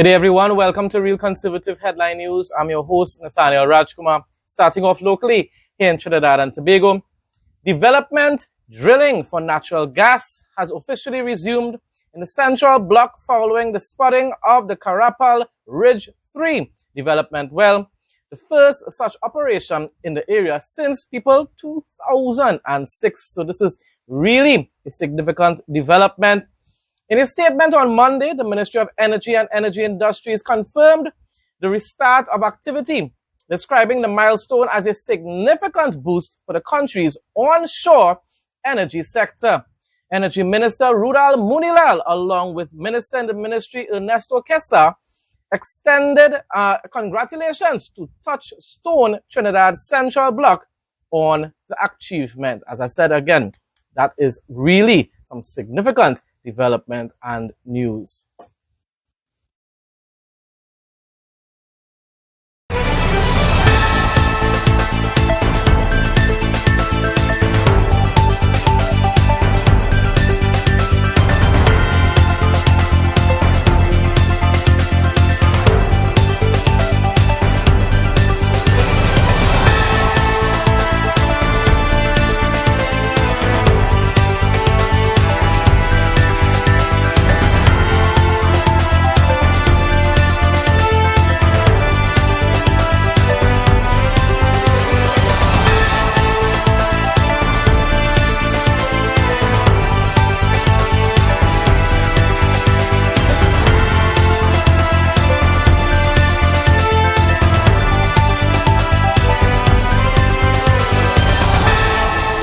Good day, everyone. Welcome to Real Conservative Headline News. I'm your host, Nathaniel Rajkumar. Starting off locally here in Trinidad and Tobago. Development drilling for natural gas has officially resumed in the Central Block following the spudding of the Carapal Ridge 3 development well, the first such operation in the area since 2006. So this is really a significant development. In a statement on Monday, the Ministry of Energy and Energy Industries confirmed the restart of activity, describing the milestone as a significant boost for the country's onshore energy sector. Energy Minister Rudal Munilal, along with Minister in the Ministry Ernesto Kesa, extended congratulations to Touchstone Trinidad Central Block on the achievement. As I said again, that is really some significant development and news.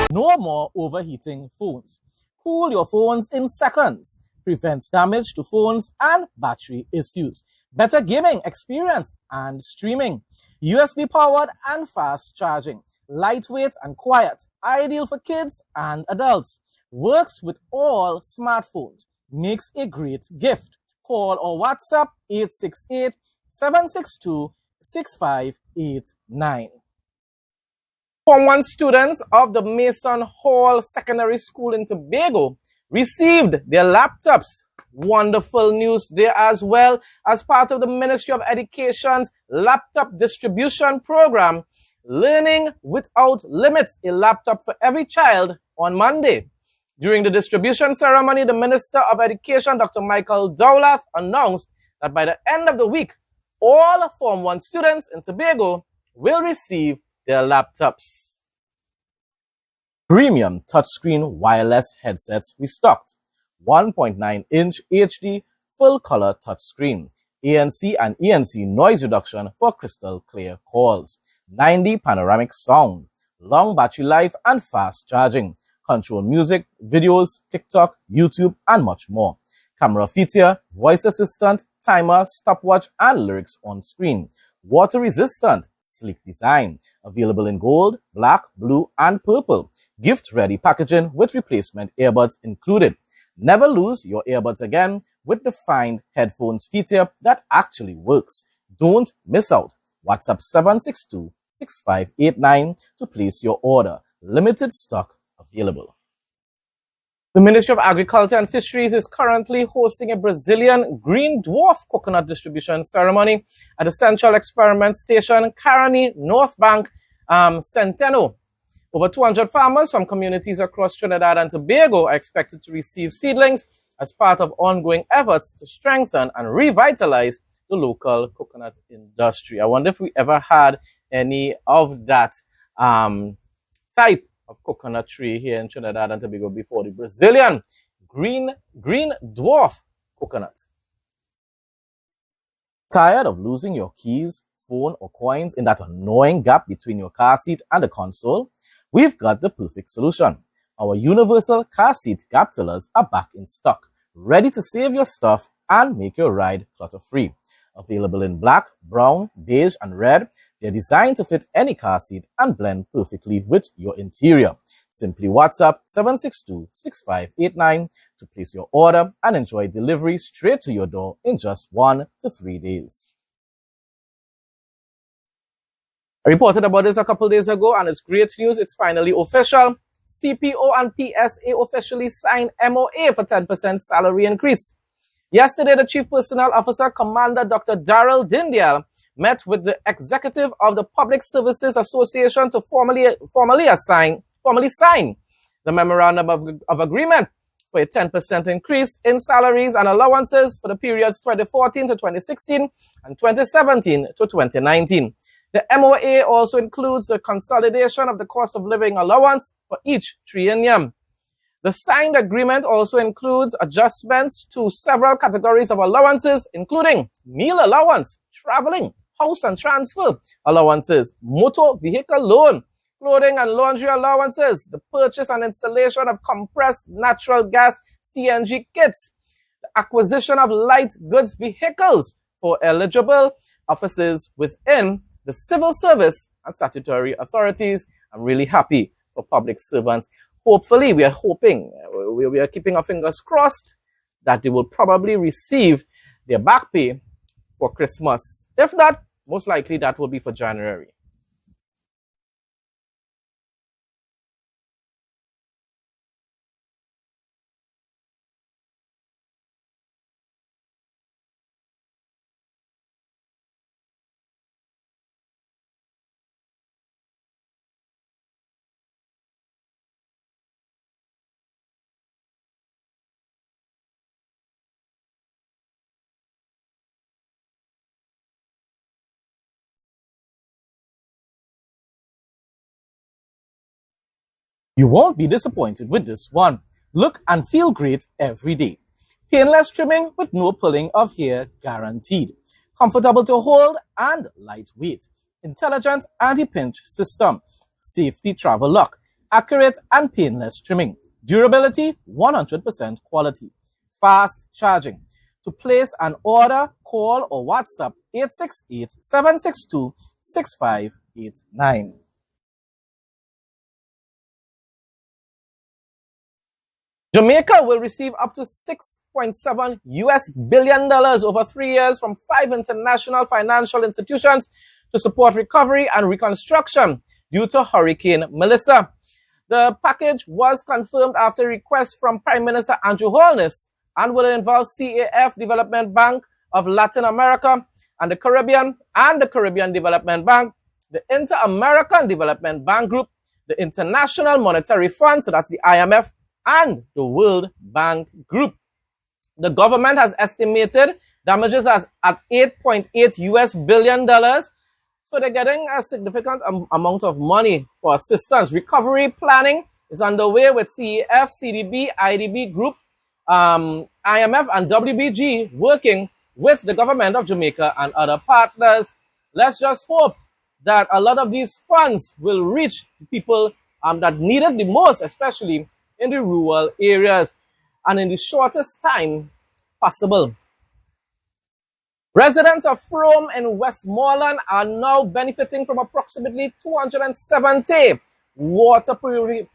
No more overheating phones. Cool your phones in seconds. Prevents damage to phones and battery issues. Better gaming experience and streaming. USB powered and fast charging. Lightweight and quiet. Ideal for kids and adults. Works with all smartphones. Makes a great gift. Call or WhatsApp 868-762-6589. Form 1 students of the Mason Hall Secondary School in Tobago received their laptops. Wonderful news there as well, as part of the Ministry of Education's laptop distribution program, Learning Without Limits, a laptop for every child on Monday. During the distribution ceremony, the Minister of Education, Dr. Michael Dowlath, announced that by the end of the week, all Form 1 students in Tobago will receive their laptops. Premium touchscreen wireless headsets restocked. 1.9-inch HD full-color touchscreen. ANC and ENC noise reduction for crystal clear calls. 9D panoramic sound. Long battery life and fast charging. Control music, videos, TikTok, YouTube, and much more. Camera feature, voice assistant, timer, stopwatch, and lyrics on screen. Water resistant, sleek design. Available in gold, black, blue, and purple. Gift-ready packaging with replacement earbuds included. Never lose your earbuds again with the Find Headphones feature that actually works. Don't miss out. WhatsApp 762-6589 to place your order. Limited stock available. The Ministry of Agriculture and Fisheries is currently hosting a Brazilian green dwarf coconut distribution ceremony at the Central Experiment Station, Caroni, North Bank, Centeno. Over 200 farmers from communities across Trinidad and Tobago are expected to receive seedlings as part of ongoing efforts to strengthen and revitalize the local coconut industry. I wonder if we ever had any of that type of coconut tree here in Trinidad and Tobago before. The Brazilian green dwarf coconut. Tired of losing your keys, phone, or coins in that annoying gap between your car seat and the console? We've got the perfect solution. Our universal car seat gap fillers are back in stock, ready to save your stuff and make your ride clutter-free. Available in black, brown, beige, and red, they're designed to fit any car seat and blend perfectly with your interior. Simply WhatsApp 762-6589 to place your order and enjoy delivery straight to your door in just 1 to 3 days. I reported about this a couple days ago, and it's great news. It's finally official. CPO and PSA officially signed MOA for 10% salary increase. Yesterday, the Chief Personnel Officer, Commander Dr. Daryl Dindial, met with the executive of the Public Services Association to formally sign the memorandum of agreement for a 10% increase in salaries and allowances for the periods 2014 to 2016 and 2017 to 2019. The MOA also includes the consolidation of the cost of living allowance for each triennium. The signed agreement also includes adjustments to several categories of allowances, including meal allowance, traveling, house and transfer allowances, motor vehicle loan, clothing and laundry allowances, the purchase and installation of compressed natural gas CNG kits, the acquisition of light goods vehicles for eligible offices within the civil service and statutory authorities. I'm really happy for public servants. Hopefully, we are keeping our fingers crossed that they will probably receive their back pay for Christmas. If not, most likely that will be for January. You won't be disappointed with this one. Look and feel great every day. Painless trimming with no pulling of hair guaranteed. Comfortable to hold and lightweight. Intelligent anti-pinch system. Safety travel lock. Accurate and painless trimming. Durability 100% quality. Fast charging. To place an order, call or WhatsApp 868-762-6589. Jamaica will receive up to $6.7 billion over 3 years from 5 international financial institutions to support recovery and reconstruction due to Hurricane Melissa. The package was confirmed after a request from Prime Minister Andrew Holness and will involve CAF Development Bank of Latin America and the Caribbean Development Bank, the Inter-American Development Bank Group, the International Monetary Fund, so that's the IMF, and the World Bank Group. The government has estimated damages at $8.8 billion. So they're getting a significant amount of money for assistance. Recovery planning is underway with CEF, CDB, IDB Group, IMF, and WBG working with the government of Jamaica and other partners. Let's just hope that a lot of these funds will reach the people that need it the most, especially in the rural areas and in the shortest time possible. Residents of Frome in Westmoreland are now benefiting from approximately 270 water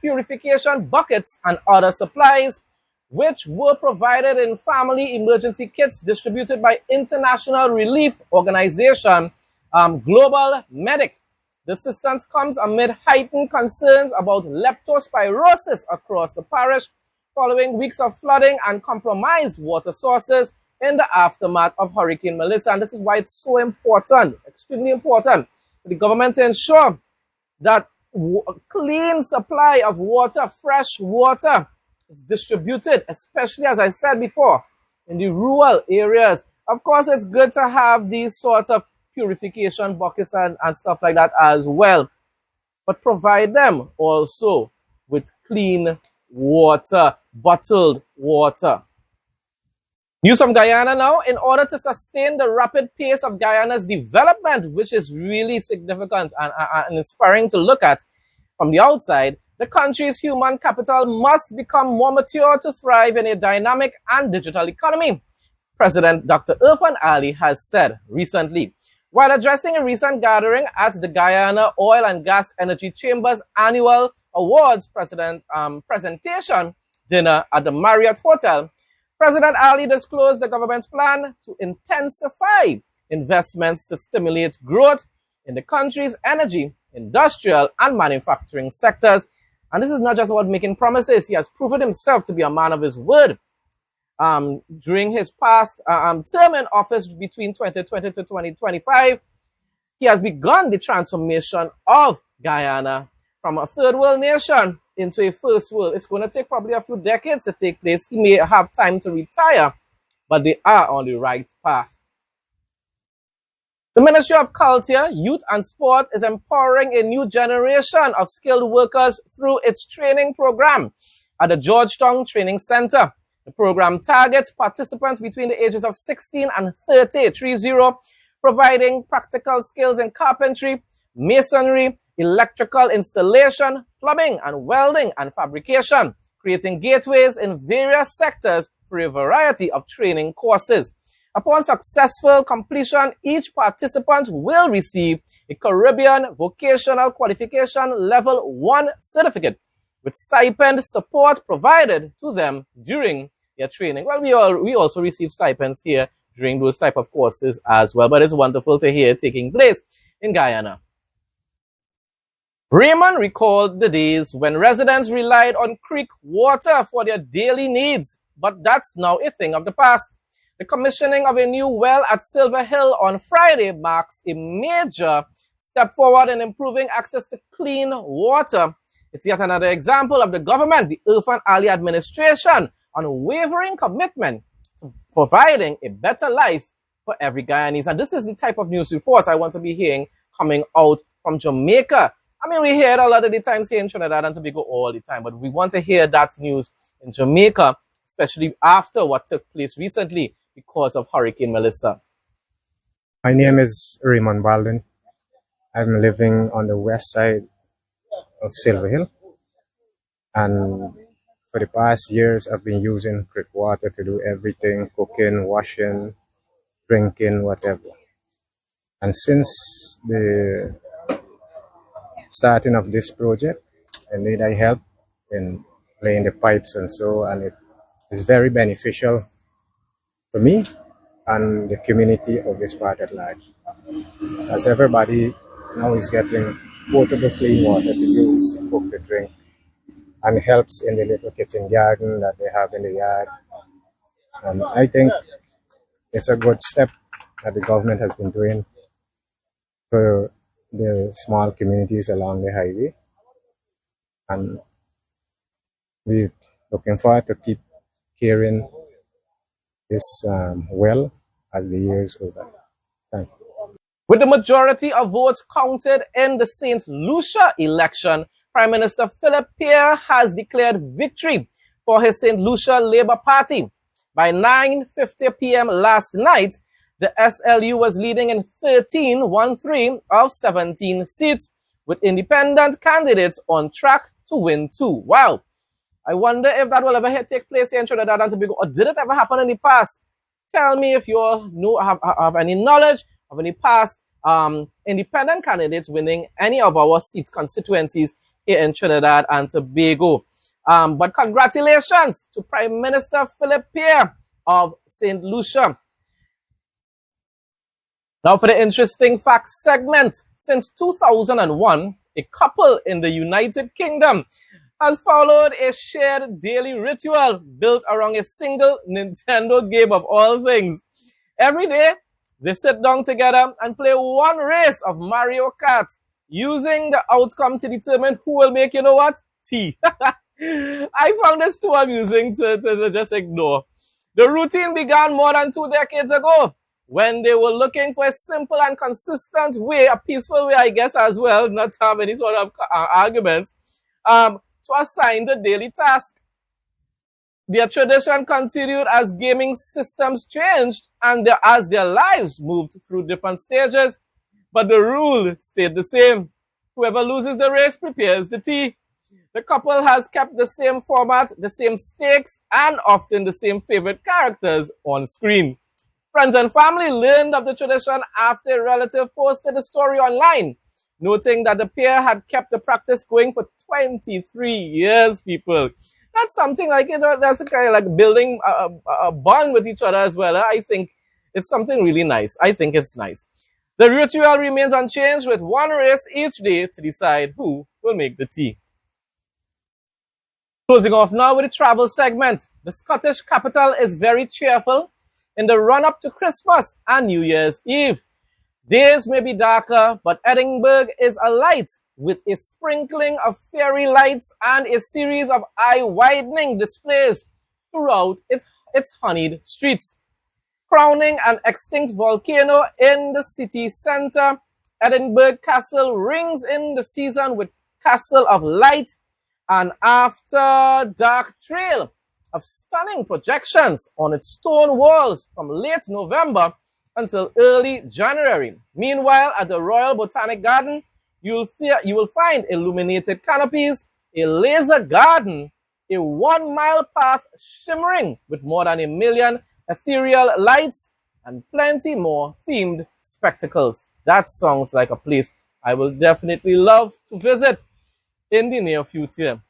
purification buckets and other supplies, which were provided in family emergency kits distributed by international relief organization Global Medic. The assistance comes amid heightened concerns about leptospirosis across the parish following weeks of flooding and compromised water sources in the aftermath of Hurricane Melissa. And this is why it's so important, extremely important, for the government to ensure that a clean supply of water, fresh water, is distributed, especially, as I said before, in the rural areas. Of course, it's good to have these sorts of purification buckets and stuff like that as well, but provide them also with clean water, bottled water. News from Guyana now. In order to sustain the rapid pace of Guyana's development, which is really significant and inspiring to look at from the outside, the country's human capital must become more mature to thrive in a dynamic and digital economy, President Dr. Irfan Ali has said recently. While addressing a recent gathering at the Guyana Oil and Gas Energy Chamber's annual awards presentation dinner at the Marriott Hotel, President Ali disclosed the government's plan to intensify investments to stimulate growth in the country's energy, industrial, and manufacturing sectors. And this is not just about making promises. He has proven himself to be a man of his word. during his past term in office between 2020 to 2025, he has begun the transformation of Guyana from a third world nation into a first world. It's going to take probably a few decades to take place. He may have time to retire, but they are on the right path. The Ministry of Culture, Youth and Sport is empowering a new generation of skilled workers through its training program at the Georgetown Training Center. The program targets participants between the ages of 16 and 30, providing practical skills in carpentry, masonry, electrical installation, plumbing and welding and fabrication, creating gateways in various sectors for a variety of training courses. Upon successful completion, each participant will receive a Caribbean Vocational Qualification Level 1 certificate with stipend support provided to them during their training. Well, we also receive stipends here during those type of courses as well, but it's wonderful to hear it taking place in Guyana. Raymond recalled the days when residents relied on creek water for their daily needs, but that's now a thing of the past. The commissioning of a new well at Silver Hill on Friday marks a major step forward in improving access to clean water. It's yet another example of the government, the Irfan Ali administration, unwavering commitment to providing a better life for every Guyanese. And this is the type of news reports I want to be hearing coming out from Jamaica. I mean, we hear it a lot of the times here in Trinidad and Tobago all the time, but we want to hear that news in Jamaica, especially after what took place recently because of Hurricane Melissa. My name is Raymond Baldwin. I'm living on the west side of Silver Hill, and for the past years I've been using creek water to do everything: cooking, washing, drinking, whatever. And since the starting of this project, I need help in laying the pipes and so, and it is very beneficial for me and the community of this part at large, as everybody now is getting potable clean water to use, to cook, to drink, and helps in the little kitchen garden that they have in the yard. And I think it's a good step that the government has been doing for the small communities along the highway, and we're looking forward to keep carrying this well as the years go by. Thank you. With the majority of votes counted in the St. Lucia election, Prime Minister Philip Pierre has declared victory for his St. Lucia Labour Party. By 9:50 p.m. last night, the SLU was leading in 13 of 17 seats, with independent candidates on track to win 2. Wow. I wonder if that will ever take place here in Trinidad and Tobago, or did it ever happen in the past? Tell me if you all know, have any knowledge of any past independent candidates winning any of our seats, constituencies here in Trinidad and Tobago. But congratulations to Prime Minister Philip Pierre of St. Lucia. Now for the interesting facts segment. Since 2001, a couple in the United Kingdom has followed a shared daily ritual built around a single Nintendo game of all things. Every day, they sit down together and play one race of Mario Kart, using the outcome to determine who will make, you know what? Tea. I found this too amusing to just ignore. The routine began more than 2 decades ago, when they were looking for a simple and consistent way, a peaceful way, I guess, as well, not to have any sort of arguments, to assign the daily task. Their tradition continued as gaming systems changed and as their lives moved through different stages, but the rule stayed the same. Whoever loses the race prepares the tea. The couple has kept the same format, the same stakes, and often the same favorite characters on screen. Friends and family learned of the tradition after a relative posted the story online, noting that the pair had kept the practice going for 23 years, people. That's something like, you know, that's kind of like building a bond with each other as well. I think it's something really nice. I think it's nice. The ritual remains unchanged, with one race each day to decide who will make the tea. Closing off now with the travel segment. The Scottish capital is very cheerful in the run-up to Christmas and New Year's Eve. Days may be darker, but Edinburgh is alight with a sprinkling of fairy lights and a series of eye-widening displays throughout its honeyed streets. Crowning an extinct volcano in the city centre, Edinburgh Castle rings in the season with Castle of Light, an after-dark trail of stunning projections on its stone walls from late November until early January. Meanwhile, at the Royal Botanic Garden, you will find illuminated canopies, a laser garden, a 1-mile path shimmering with more than 1 million ethereal lights, and plenty more themed spectacles. That sounds like a place I will definitely love to visit in the near future.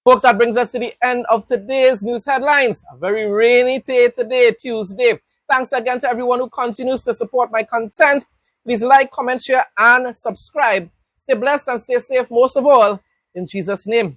Folks, that brings us to the end of today's news headlines. A very rainy day today, Tuesday. Thanks again to everyone who continues to support my content. Please like, comment, share, and subscribe. Stay blessed and stay safe most of all. In Jesus' name.